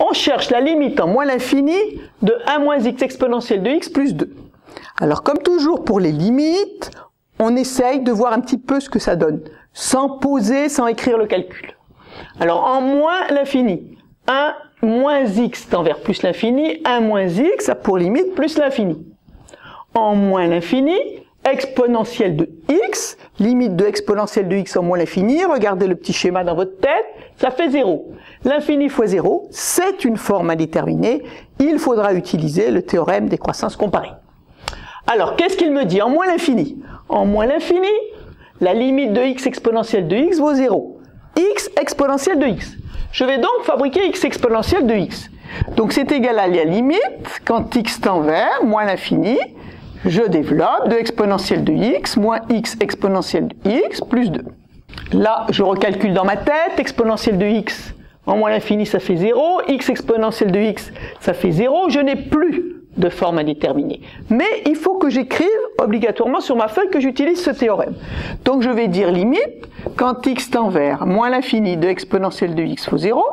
on cherche la limite en moins l'infini de 1 moins x exponentielle de x plus 2. Alors comme toujours pour les limites, on essaye de voir un petit peu ce que ça donne, sans poser, sans écrire le calcul. Alors en moins l'infini, 1 moins x tend vers plus l'infini, 1 moins x a pour limite plus l'infini. En moins l'infini, exponentielle de x, limite de exponentielle de x en moins l'infini, regardez le petit schéma dans votre tête, ça fait 0. L'infini fois 0, c'est une forme indéterminée, il faudra utiliser le théorème des croissances comparées. Alors, qu'est-ce qu'il me dit en moins l'infini? En moins l'infini, la limite de x exponentielle de x vaut 0. X exponentielle de x. Je vais donc fabriquer x exponentielle de x. Donc c'est égal à la limite, quand x tend vers moins l'infini, je développe de exponentielle de x moins x exponentielle de x plus 2. Là, je recalcule dans ma tête, exponentielle de x en moins l'infini, ça fait 0, x exponentielle de x, ça fait 0, je n'ai plus de forme indéterminée. Mais il faut que j'écrive obligatoirement sur ma feuille que j'utilise ce théorème. Donc je vais dire limite, quand x tend vers moins l'infini de exponentielle de x vaut 0,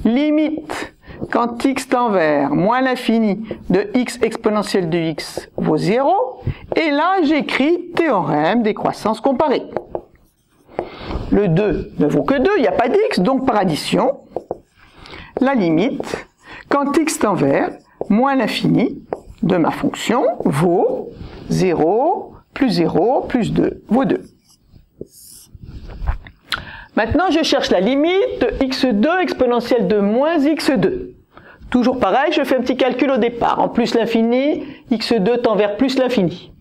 limite, quand x tend vers moins l'infini de x exponentielle de x vaut 0, et là j'écris théorème des croissances comparées. Le 2 ne vaut que 2, il n'y a pas d'x, donc par addition, la limite, quand x tend vers moins l'infini de ma fonction vaut 0 plus 2 vaut 2. Maintenant, je cherche la limite de x2 exponentielle de moins x2. Toujours pareil, je fais un petit calcul au départ. En plus l'infini, x2 tend vers plus l'infini.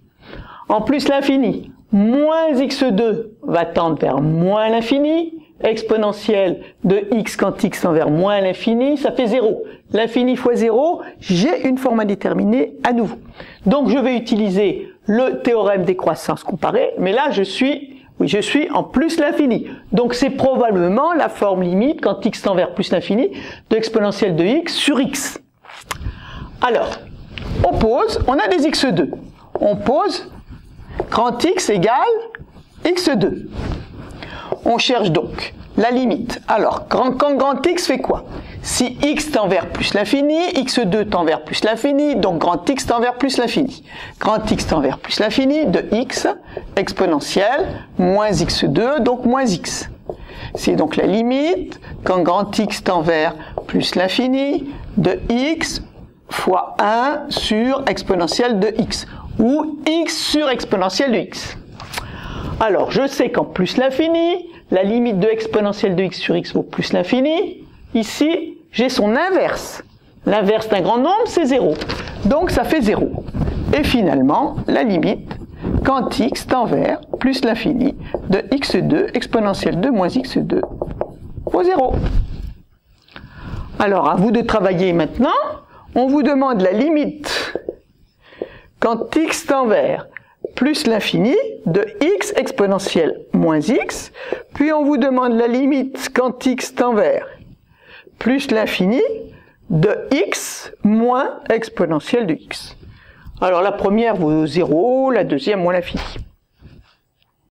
En plus l'infini, moins x2 va tendre vers moins l'infini. Exponentielle de x quand x tend vers moins l'infini, ça fait 0. L'infini fois 0, j'ai une forme indéterminée à nouveau. Donc je vais utiliser le théorème des croissances comparées, mais là je suis en plus l'infini. Donc c'est probablement la forme limite quand x tend vers plus l'infini de exponentielle de x sur x. Alors, on pose, on a des x2. On pose grand x égale x2. On cherche donc la limite. Alors, quand grand x fait quoi? Si x tend vers plus l'infini, x2 tend vers plus l'infini, donc grand x tend vers plus l'infini. Grand x tend vers plus l'infini de x exponentielle moins x2, donc moins x. C'est donc la limite quand grand x tend vers plus l'infini de x fois 1 sur exponentielle de x, ou x sur exponentielle de x. Alors, je sais qu'en plus l'infini, la limite de exponentielle de x sur x vaut plus l'infini. Ici, j'ai son inverse. L'inverse d'un grand nombre, c'est 0. Donc, ça fait 0. Et finalement, la limite, quand x tend vers plus l'infini de x2 exponentielle de moins x2 vaut 0. Alors, à vous de travailler maintenant. On vous demande la limite quand x tend vers plus l'infini de x exponentielle moins x, puis on vous demande la limite quand x tend vers plus l'infini de x moins exponentielle de x. Alors la première vaut 0, la deuxième moins l'infini.